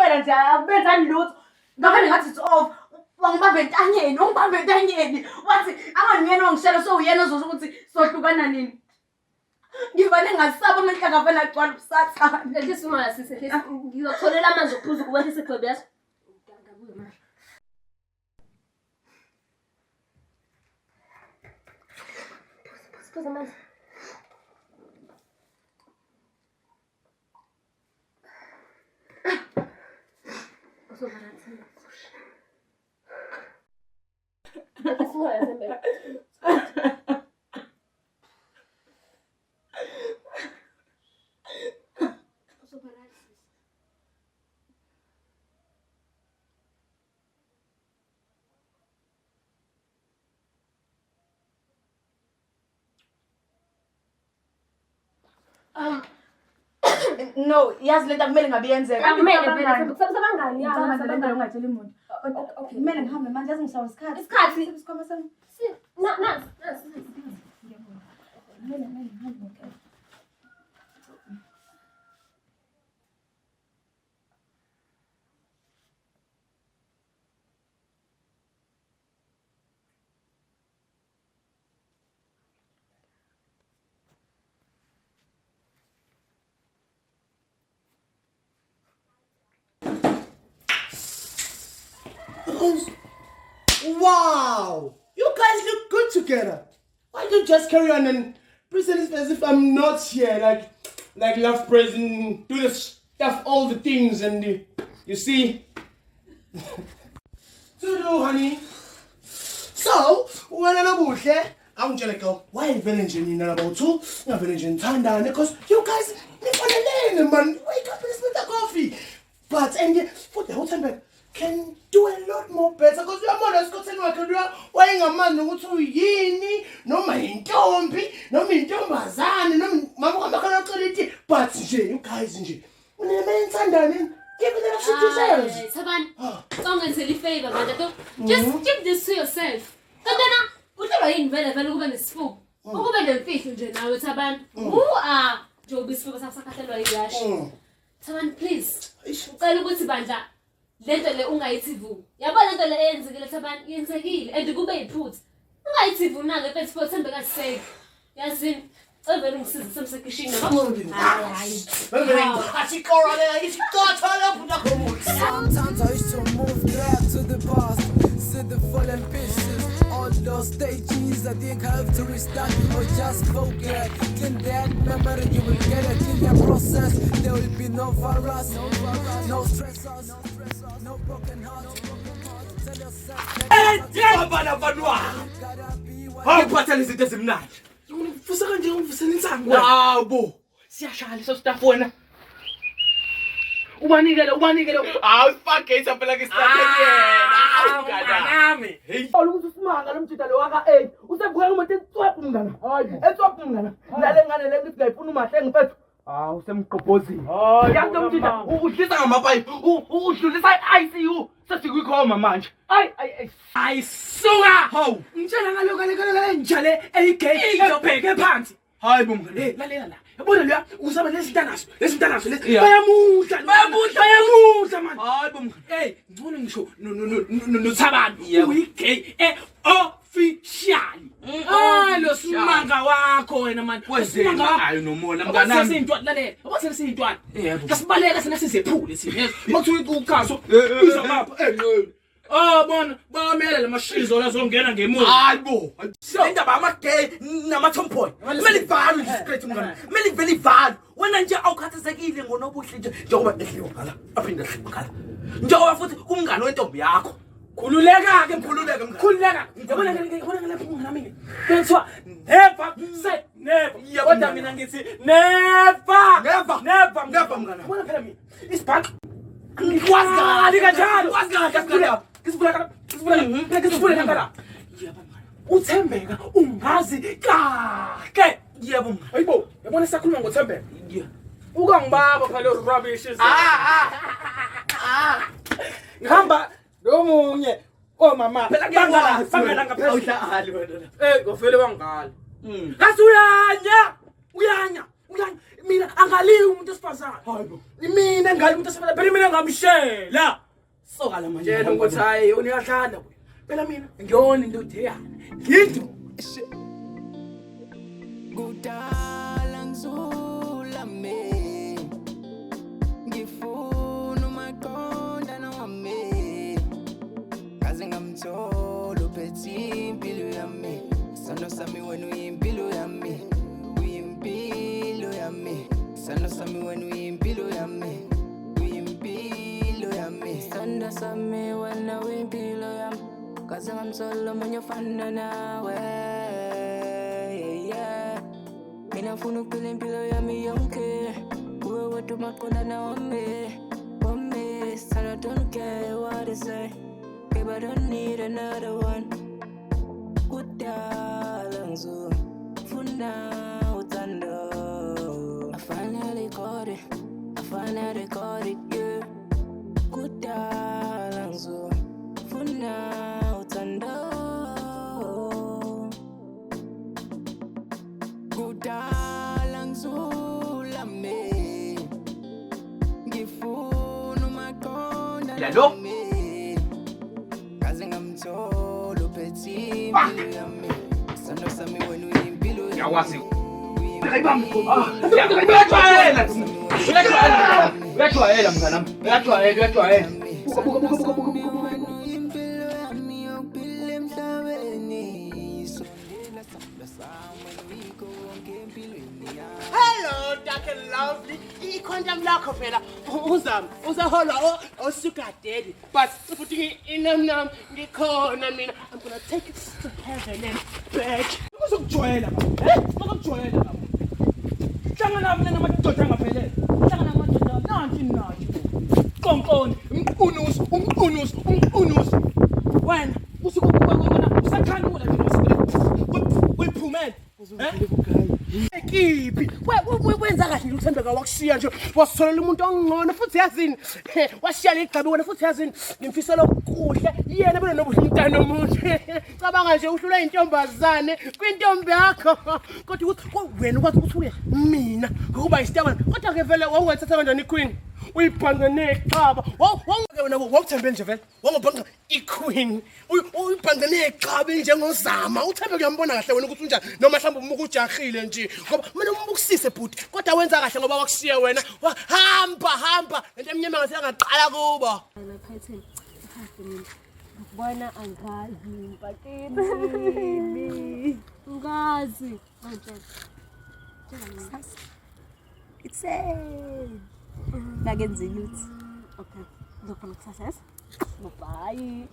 ngiyacela nje akubenzani lutho. Ngakho ngathi it's off. Wangibambe entanyeni. Wathi angangiyena ongishela so uyena ozosho ukuthi sohlukana nini. Ngivane ngasaba amehla ngavela agcwala ubusathane. Lethi uma sise ngizotholela amanzi okuphuza ukuba isigwebo yaso. Ngabuye manje. Phuza amanzi. No, yazi lento akumele ngabe yenzeka. Akumele vele sabangani Ngicabanga lento ungayitshela umuntu. Okay. Kumele ngihambe manje yazi ngishawa isikhathi. Isikhathi Isikhwama sami. nasi. Kumele ngihambe. Wow! You guys look good together. Why don't you just carry on and present it as if I'm not here? Like love present, do the stuff, all the things, and you see. So do, honey. So, when I'm bullshit, I'm just like, why are you about two? You're villaging Tanda, because you guys live on the lane, man. Wake up and smell the coffee. But, and put the whole time back. Can do a lot more better because your mother's got to work on why a man no to yini, no my dombi, no me dombazan, no mamma quality, but you guys in when a man sanding, give it a shit yourselves. Taban, song and silly favor, but just keep this to yourself. Tadana, whatever in very over the spook. Over the fish in general, Taban. Who are Joby's focus of Sakatalo? Taban, please. Tell you what's banja. Lento le ungayithivu yabona lento le eyenzekile Thabani yenzekile and kube yiphutha ungayithivu nale bese fothembe kasiseke yazini evela ungisiza semsekishini Sometimes I used to move back to the past, see the full ambitions, all those stages I didn't have to restart or just forget. In that memory you will get it in your process. There will be no virus, no stressors, no broken hearts. Tell yourself Awuphathele izinto ezimnandi. Uvusa kanje ungivusela insango. Hawo. Siyashaya leso staff wena. Ubanikele. Hawu ifagate phela ke strategy yena. Nami. Olukuthi usimanga lomjida lo waka 8. Usebukela umuntu etswaphu mngana. Hayi. Etswaphu mngana. Lale ngane le ngithi ngayifuna umahle ngifethu. Hawu semgqobhozini. Yazi umjida udlisa ngamapipe. Udlulisa iICU. Sesikuyikhoma manje. Ayisuka. Hawu. Ngitshela ngaloko le njale eyigate izobheke phansi. Hayi bomngane. Lalela la. Yabona leya uzaba lezintanazo lezi bayamudla man. Hayi bomngane. Ngibona ngisho no Thabani uyigay official. Lo simanga wakho wena man. Wezena hayi nomona mnganami. Sesintwana lalela. Abase sesintwana. Kasibaleka sina sizephule sini. Makuthiwa ukhaso izomapha bona bamela lamashizo la zongena ngemuva. Hayibo. Indaba amagay namathomboy. Kumele ivalwe discreet mngana. Kumele ivele ivalwe. Wena nje awukhathazekile ngonobuhle nje njengoba ehliwa ngala. Aphinda ehliwa ngala. Njengoba futhi umngane wentombi yakho. Khululeka ke mkhululeka mngane. Khululeka. Ngibona lapho mngana mina. Benzwa never say never. Kodwa mina ngithi never mngana. Ubona phela mina. Isibhaqi. Ngikwazi kanjalo. Kisivula ngala. Uthembeka ungazi kahle. Yebo mngani. Hayibo, yabona sakhuluma ngothembeka. Ukangibaba phela lo rubbish. Ngihamba lomunye omama bangala ngaphezulu. Awudlali wena. Ngofele wangala. Kasi uyanya. Mina angaliwi umuntu osifazane. Hayibo. Mina ngaliwi umuntu osifazane. Phela mina ngamshela. Soka la manje. Yena ukuthi hayi uyahlanda. Phela mina ngiyona into udeyana. Ngidlo. Kudala ngizula me. Ngifuna umaqondana wami. Kaze ngamthola uphethe impilo yami. Sando sami wena uyimpilo yami. Uyimpilo yami. Sando sami wena uyimpilo yami. Uyimpilo yami. Sando sami wena uyimpilo yami. Kaze ngamthola umunye ofana nawe. Yeah. Mina mfuna ukuphila impilo yami yonke. Uwe wedwa umaqondana wami. Wami. Son, I don't care what they say. Babe, I don't need another one. Kudala ngizofuna uthando. I finally got it, yeah. Kudala ngizofuna uthando. Kudala ngizula me. Ngifuna umaqondana wami. Kaze ngamthola uphethe impilo yami. Sando sami wena uyimpilo yami. Yawazi. Uyajwayela mnganami. Uyajwayela. Hello, dark and lovely. Ikhondam lakho phela uzama uzaholwa osugar daddy. But futhi inamnam ngikhona mina. I'm gonna take it to heaven and back. Uzokujwayela baba. Uzokujwayela baba. Hlangana mina namadoda ngaphelele. Hlangana namadoda nanti nathi. Qonkoni, umqunusi. Wena usukubona usakhandula nje uyiphumele. Ekiphi wenza kahle uthembeka wakushiya nje wasitholela umuntu ongcono futhi yazini washiya legcabe wena futhi yazini ngimfisela okuhle yena bena nobuhle umntana omuhle cabanga nje uhlula intombazane kwintombi yakho kodwa ukuthi wena ukwazi ukuthi uye mina ukuba isitabana kodwa ke vele wawungathatha kanjani iqueen uyibhange neqaba wena wakuthembe nje vele wangobhanqa iqueen uyibhange neqaba njengozama uthembe kuyambona kahle wena ukuthi unjani noma mhlawumbe umuka ujahile nje ngoba mina umbukisise bhuti kodwa wenza kahle ngoba wakushiya wena hamba lento emnyama ngathi angaqala kubo Laphathini. Bona angazi mpakini. Ngazi. It's a nagenza ukuthi Okay. Ngizokhona ukusuccess. Bye.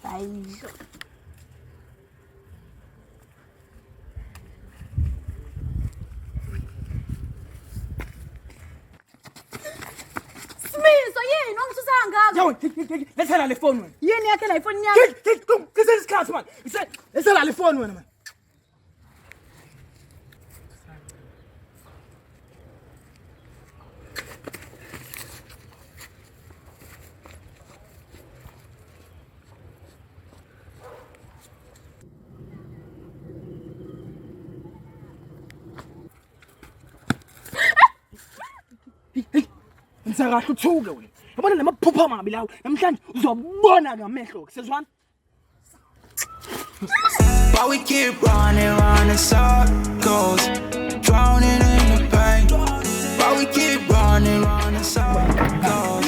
bye. Simiso yini ongisusa ngaka? Yawo lethela le phone wena Yini yakhe la iphone yakhe? Kise isikhathi man lethela le phone wena man Ngizakahle uthuke wena. Yabona lamaphupha amabi lawo. Namhlanje uzobona ngamehlo ke sezwana. Why we keep running in circles, drowning in the pain. Why we keep running in circles.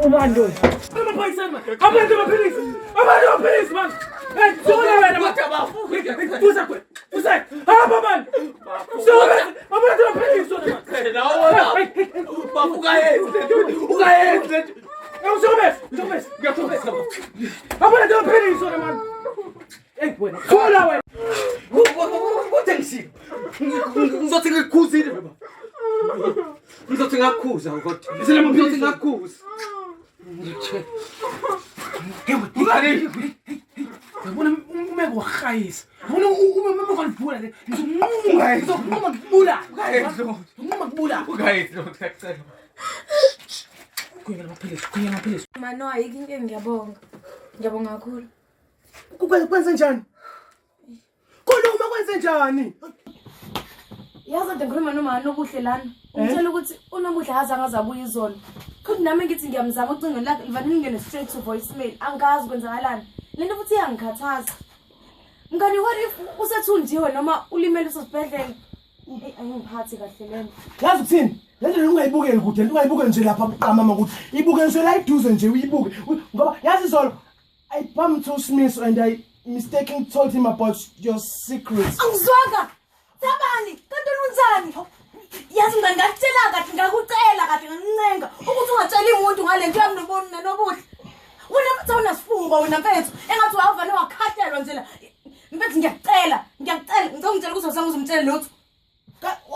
Umando. Amaphoyisa man. Abantu amaphilisi man. Hey, sona wena mataba. Uza. Hamba man. Sona. Abantu amaphilisi sona man. Lawa ukayenze Uzomes. Abantu amaphilisi sona man. Hey wena. Sona wena. uthengisi ngizothi ngikukhuzile baba ngizothi ngakukhuza kodwa ngizothi ngakukhuza Yabona umeko wahayisa. Yabona umeko kalibhula le. Ngizokunquma kubula. Kuyena maphilisi. Mano ayiki inkinga ngiyabonga. Ngiyabonga kakhulu. Kwenza njani? Khuluma kwenze njani? Yazi ade ngikhuluma noma nobuhle lana. Ngitshela ukuthi unobuhle azange azabuya izolo. Kodwa nami ngithi ngiyamzama ucingweni lakhe livanele ngene straight to voicemail. Angazi kwenzakalani. Lento futhi iyangikhathaza. Ngani what if usethunjiwe noma ulimele usibhedlela? Ayingiphathi kahle lento. Yazi ukuthini? Lento ungayibukeli kude, ungayibukeli nje lapha buqamama ukuthi ibukele nje la iduze nje uyibuke. Ngoba yazi izolo I bumped to Smith and I mistakenly told him about your secrets. Angizwanga. Tabani, kanti unzani? Yazi ngani ngakutshela kathi ngakucela kathi ngincenga ukuthi ungatsheli umuntu ngalento yami nobuhle. Wena mthe unasifungo wena mfethu engathi wavane wakhathelwa nje la. Mfethu ngiyacela ngicela ukuthi uzange uzumtshele lutho.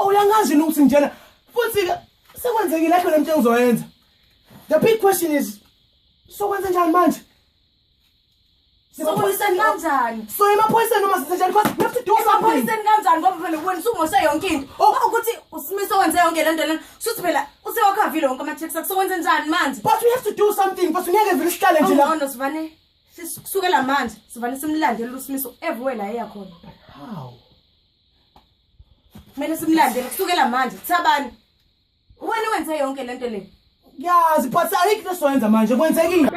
Uyangazi ukuthi njena futhi sekwenzekile lapho lento engizoyenza. The big question is sokwenza njani manje? Sokuliseni kanjani? So emaphoyiseni noma senzenjani because we have to do something. Emaphoyiseni kanjani ngoba phela wena usumoshe yonke into. Ukuthi uSimiso wenze yonke lento lena. Suthi phela usewakhavile wonke ama-checks akho sokwenza njani manje? But we have to do something. But ngeke vele sihlale nje la. Ngono sivane sisukela manje. Sivane simlandele uSimiso everywhere la eya khona. How? Mina simlandele kusukela manje. Thabani. Wena wenze yonke lento le. Yazi but ayikho lesoyenza manje kwenzekile.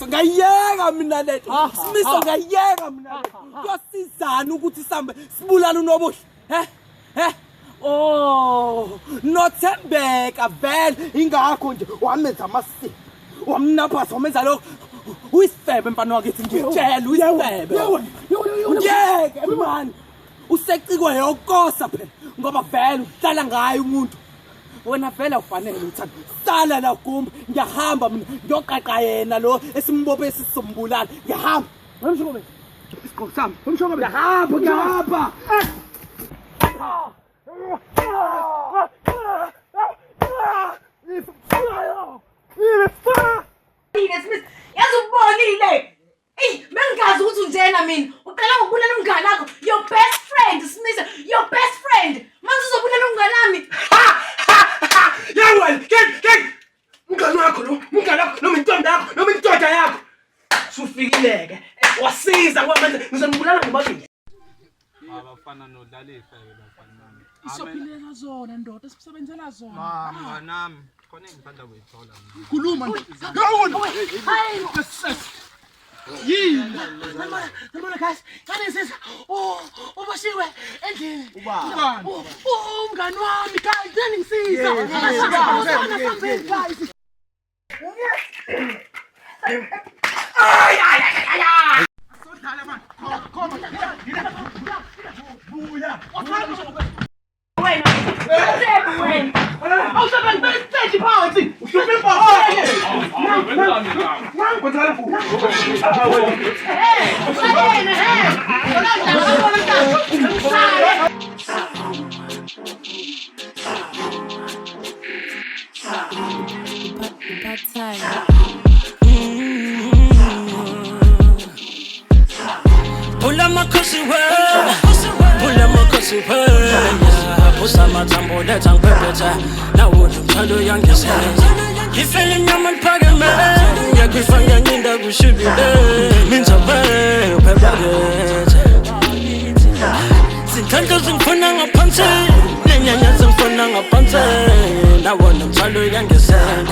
Ngayeka mina letho. Simiso ngayeka mina letho. Kuyosizana ukuthi sihambe sibulala unobuhle. Oh, nothembeka vele ingakho nje wamenza amasiko. Wamnaphasa wamenza lokho. Uyisifebe mfana wakithi ngitshela uyisifebe. Ngeke man. Usecikwe yokosa phela ngoba vele uhlala ngayo umuntu. Wena vele ufanele uthanda. Sala la kumbe ngiyahamba mina ngiyoqaqa yena lo esimbophe sisombulala. Ngiyahamba. Wemshokobe. Isigqoko sami. Wemshokobe. Ngiyahamba. Yazi ubonile. Bengazi ukuthi unjena mina. Uqala ngokubulala umngane wakho. Your best friend, Smith. Your best friend. Manje uzobulala umngane wami. Yawel, ke. Umngane wakho lo, noma intombi yakho, noma indoda yakho. Sufikileke. Wasiza ngoba manje ngizombulala ngobabili. Abafana nodlalisa bafana nami. Isophilela zona ndoda sisebenzela zona. Mama nami khona engithanda kuyithola. Khuluma nje. Ngawona. Hayi. Yini? Noma guys, kani sisi? Ubashiwe endlini. Ubani? Umngani wami guys, ngisiza. Guys. Ay. Sodala man. Khoma. Buya. Wena. Awusebenza istage phansi. Uhluphe impahla. Usama tambo letang pepeta na wunumchalo yangesele Ifele nyaman pagame ya kwifanya nyinda kushibile Minzabe upepagete Zintanto zimfuna ngaphansi Nenyanya zimfuna ngaphansi na wunumchalo yangesele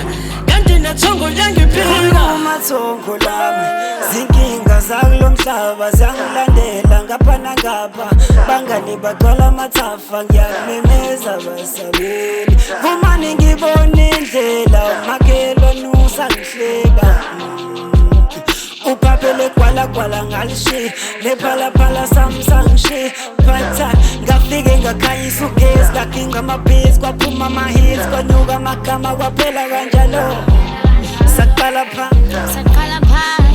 Kanti nethongo yangiphila Umathongo lami zinkinga zakulo mhlaba zangilandela ngapha nangapha bangani bagcwala amathafa ngiyamemeza basabeli kumane ngibona indlela umakelo nusa ngihleba uphaphele kwala ngalishi lephalaphala samsangishi phatha ngafike ngakhanyisa ugesi ngakinga amabhesi kwaphuma ama-hits kwanyuka amagama kwaphela kanjalo Sakala pa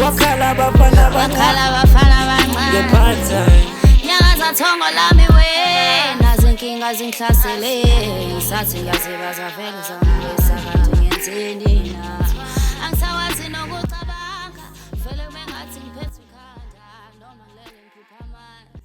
wakala bafana bancane ngephatha nyanga zathongo lami wena zinkinga ngazi ngihlasele ngisathi ngiyazibaza vele zamangisa kanti ngenzeni na angisawazi nokucabanga vele kumengathi ngiphethwe ikhanda noma ngilele ngikhipha amandla